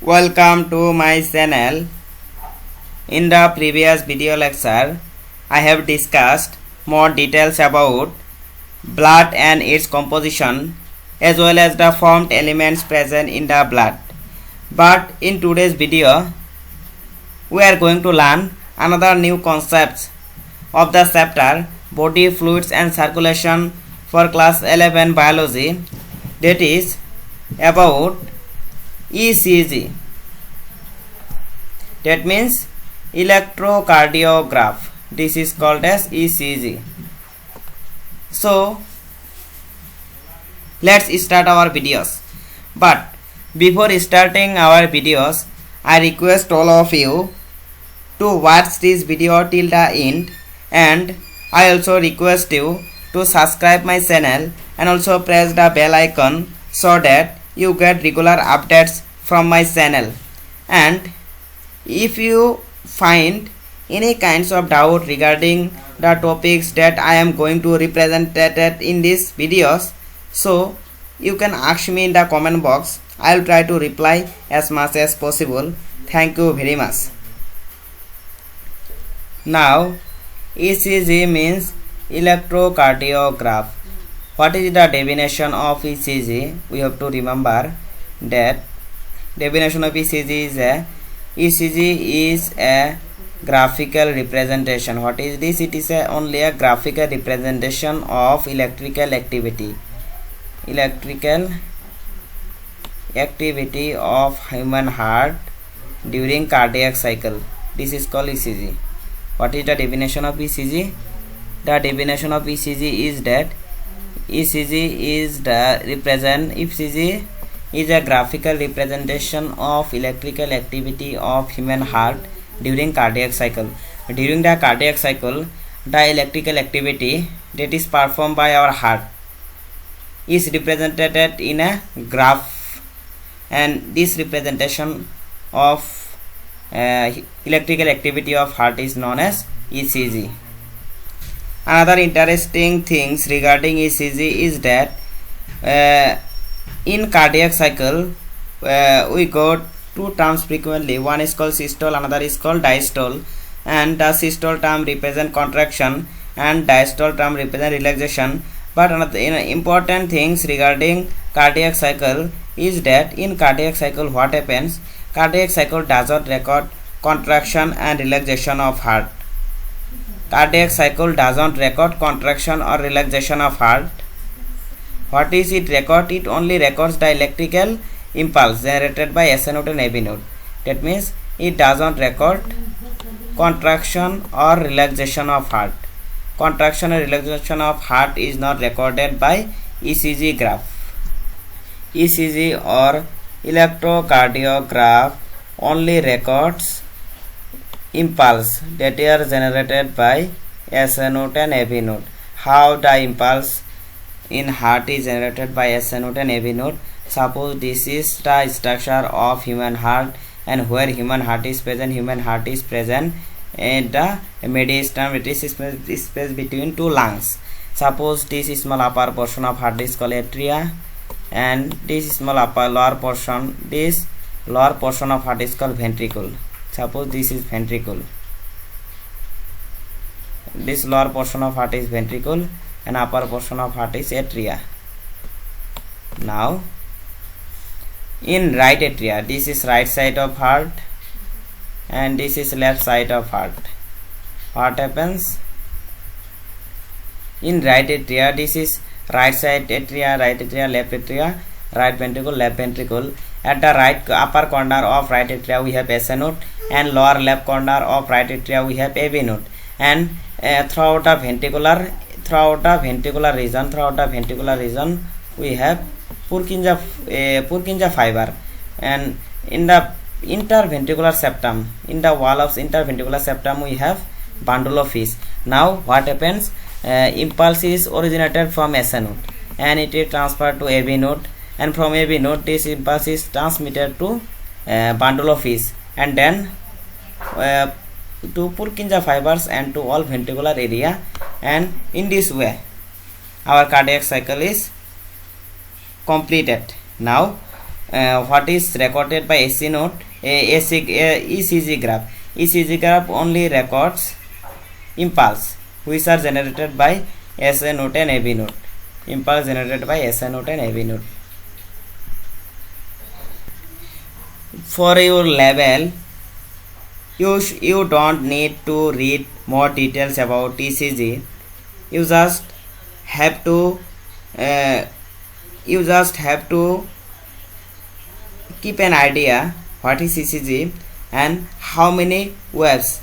Welcome to my channel. In the previous video lecture, I have discussed more details about blood and its composition as well as the formed elements present in the blood. But in today's video, we are going to learn another new concepts of the chapter Body Fluids and Circulation for class 11 biology, that is about ECG, that means electrocardiograph. This is called as ECG. So let's start our videos. But before starting our videos, I request all of you to watch this video till the end, and I also request you to subscribe my channel and also press the bell icon so that you get regular updates from my channel. And if you find any kinds of doubt regarding the topics that I am going to represent in these videos, so you can ask me in the comment box. I will try to reply as much as possible. Thank you very much. Now ECG means electrocardiograph. What is the definition of ECG? We have to remember that definition of ECG is a graphical representation. What is this? It is only a graphical representation of electrical activity of human heart during cardiac cycle. This is called ECG. What is the definition of ECG? The definition of ECG is that ECG is a graphical representation of electrical activity of human heart during cardiac cycle. During the cardiac cycle, the electrical activity that is performed by our heart is represented in a graph, and this representation of electrical activity of heart is known as ECG. Another interesting things regarding ECG is that in cardiac cycle we got two terms frequently. One is called systole, another is called diastole, and the systole term represent contraction and diastole term represent relaxation. But another important things regarding cardiac cycle is that in cardiac cycle what happens? Cardiac cycle does not record contraction and relaxation of heart. Cardiac cycle does not record contraction or relaxation of heart. What is it record? It only records the electrical impulse generated by SI node and AB node. That means it does not record contraction or relaxation of heart. Contraction or relaxation of heart is not recorded by ECG graph. ECG or electrocardiograph only records impulse that are generated by SI node and AB node. How the impulse in heart is generated by SI node and AB node? Suppose this is the structure of human heart, and where human heart is present in the mediastinum, it is space between two lungs. Suppose this small upper portion of heart is called atria, and this small lower portion of heart is called ventricle. Suppose this is ventricle. This lower portion of heart is ventricle and upper portion of heart is atria. Now in right atria, this is right side of heart and this is left side of heart. What happens? In right atria, this is right side atria, left atria, right ventricle, left ventricle. At the right upper corner of right atria we have SI node, and lower left corner of right atria we have AB node. And throughout the ventricular region we have Purkinje fiber, and in the interventricular septum, in the wall of interventricular septum we have bundle of fish. Now what happens? Impulse is originated from SI node and it is transferred to AB node, and from AB node this impulse is transmitted to bundle of fish, and then to Purkinje fibers and to all ventricular area, and in this way our cardiac cycle is completed. Now what is recorded by AC node, ECG graph. ECG graph only records impulse which are generated by SA node and AB node. Impulse generated by SA node and AB node. For your level, you don't need to read more details about ECG. You just have to keep an idea what is ECG and how many waves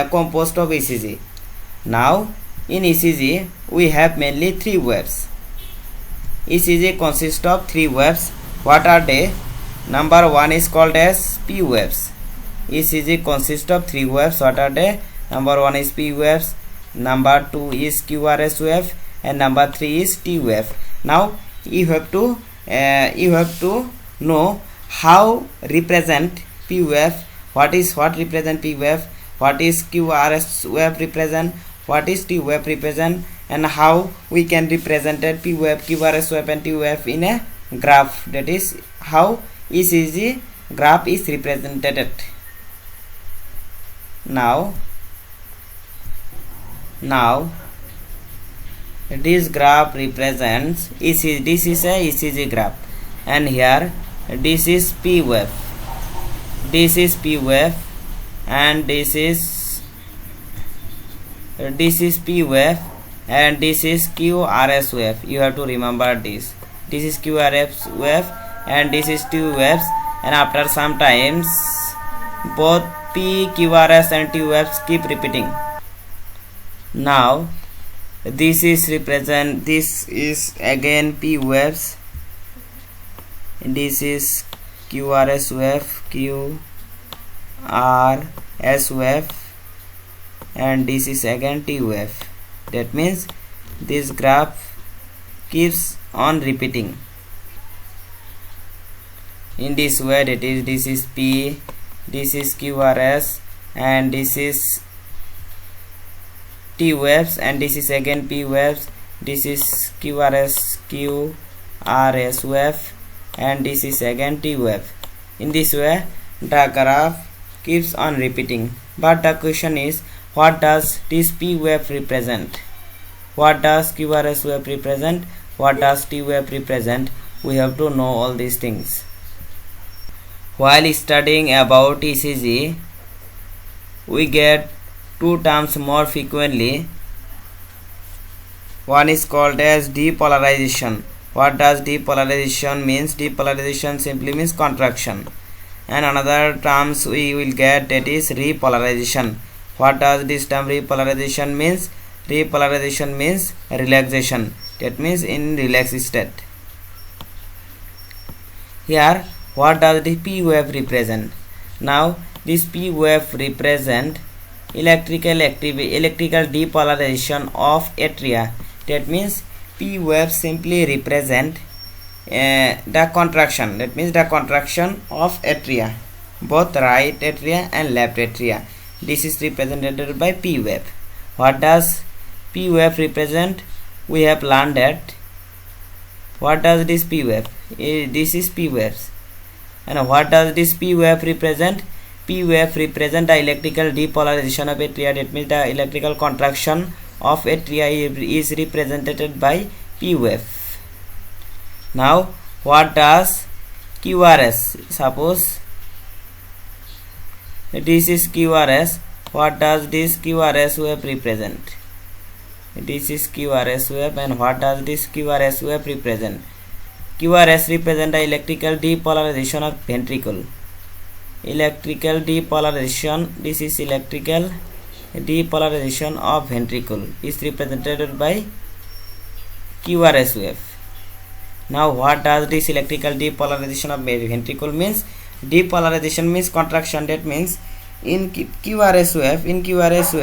composed of ECG. Now in ECG we have mainly 3 waves. ECG consists of 3 waves. What are they? Number 1 is called as P waves. ECG consists of 3 waves. What are they? Number 1 is P waves, number 2 is QRS wave, and number 3 is T wave. Now you have to know how represent P wave, what represent P wave, what is QRS wave represent, what is T wave represent, and how we can represent P wave, QRS wave and T wave in a graph. That is how ECG graph is represented. Now this graph represents ECG. This is a ECG graph, and here this is P wave, this is P wave, and this is P wave, and this is QRS wave. You have to remember this. This is QRS wave and this is T waves, and after some times both P, QRS and T waves keep repeating. Now this is again P waves, this is QRS wave, QRS wave, and this is again T wave. That means this graph keeps on repeating in this way. That is, this is P, this is QRS, and this is T waves, and this is again P waves, this is QRS wave, and this is again T wave. In this way the graph keeps on repeating. But the question is, what does this P wave represent? What does QRS wave represent? What does T wave represent? We have to know all these things. While studying about ECG, we get 2 terms more frequently. One is called as depolarization. What does depolarization means? Depolarization simply means contraction. And another terms we will get, that is repolarization. What does this term repolarization means? Repolarization means relaxation. That means in relaxed state. Here, what does the P wave represent? Now this P wave represent electrical depolarization of atria. That means P wave simply represent the contraction. That means the contraction of atria, both right atria and left atria. This is represented by P wave. What does P wave represent? We have learned that. What does this P wave? This is P waves. And what does this P wave represent? P wave represent the electrical depolarization of atria. That means the electrical contraction of atria is represented by P wave. Now what does QRS? Suppose this is QRS. What does this QRS wave represent? This is QRS wave, and what does this QRS wave represent? QRS represent the electrical depolarization of ventricle. Electrical depolarization. This is electrical depolarization of ventricle is represented by QRS wave. Now what does this electrical depolarization of ventricle means? Depolarization means contraction. That means in QRS wave, QRS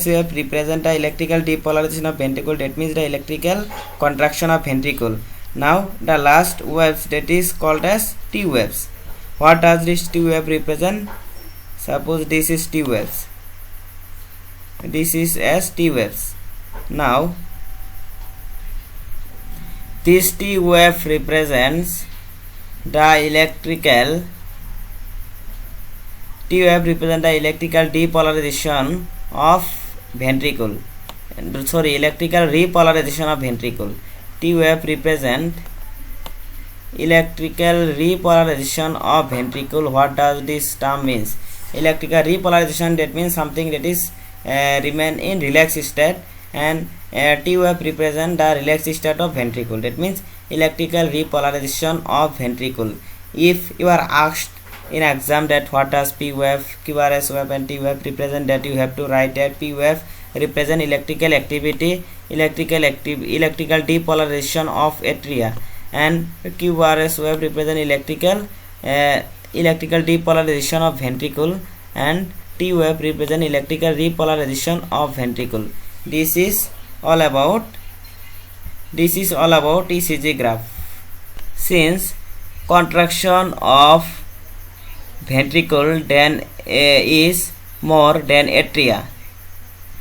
wave represent the electrical depolarization of ventricle. That means the electrical contraction of ventricle. Now the last waves, that is called as T waves. What does this T wave represent? Suppose this is T waves, this is as T waves. Now this T wave represents the electrical TOF represent the electrical depolarization of ventricle. Electrical repolarization of ventricle. TOF represent electrical repolarization of ventricle. What does this term means? Electrical repolarization, that means something that is remain in relaxed state, and TOF represent the relaxed state of ventricle. That means electrical repolarization of ventricle. If you are asked in exam that what does P wave, QRS wave and T wave represent, that you have to write that P wave represent electrical activity, electrical depolarization of atria, and QRS wave represent electrical depolarization of ventricle, and T wave represent electrical repolarization of ventricle. This is all about ECG graph. Since contraction of ventricle then is more than atria,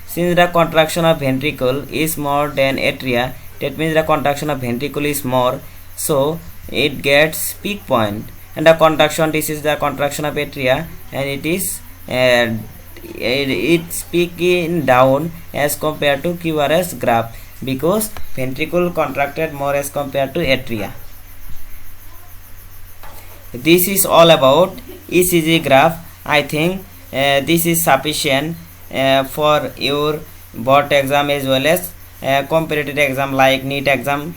since the contraction of ventricle is more than atria, that means the contraction of ventricle is more, so it gets peak point. And the contraction, this is the contraction of atria, and it is it's peaking down as compared to QRS graph, because ventricle contracted more as compared to atria. This is all about ECG graph. I think this is sufficient for your board exam as well as competitive exam like NEET exam,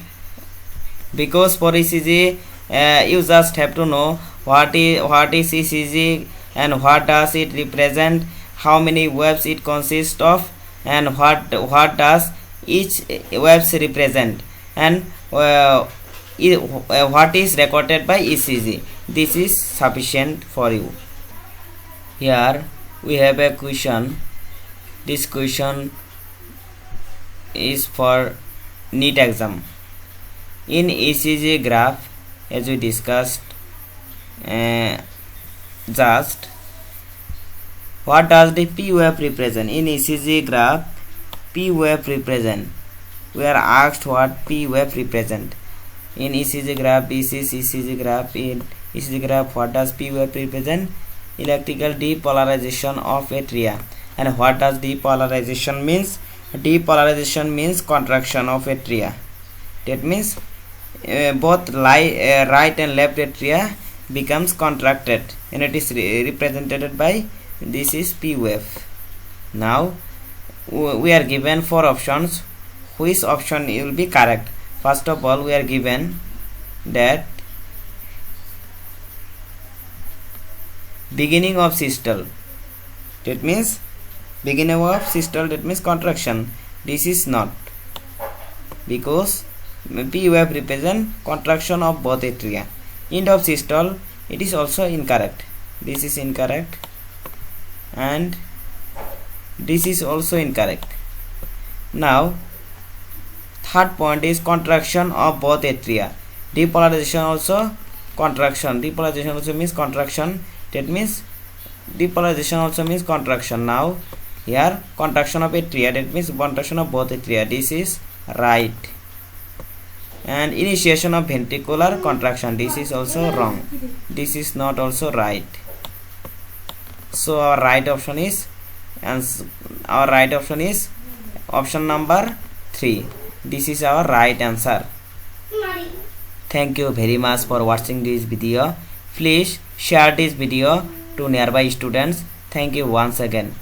because for ECG you just have to know what is ECG and what does it represent, how many waves it consists of, and what does each waves represent, and what is recorded by ECG. This is sufficient for you. Here we have a question. This question is for NEET exam. In ECG graph, as we discussed just, what does the P wave represent? In ECG graph, P wave represent. We are asked what P wave represent. In ECG graph, this is ECG graph. In ECG graph, what does P wave represent? Electrical depolarization of atria. And what does depolarization means? Depolarization means contraction of atria. That means both right and left atria becomes contracted, and it is represented by this is P wave. Now we are given 4 options. Which option will be correct? First of all, we are given that beginning of systole, that means beginning of systole, that means contraction. This is not, because P wave represent contraction of both atria. End of systole, it is also incorrect. This is incorrect, and this is also incorrect. Now third point is contraction of both atria. Depolarization also contraction. Depolarization also means contraction. That means depolarization also means contraction. Now here contraction of atria, that means contraction of both atria. This is right. And initiation of ventricular contraction, this is also wrong. This is not also right. So our right option is option number 3. This is our right answer. Thank you very much for watching this video. Please share this video to nearby students. Thank you once again.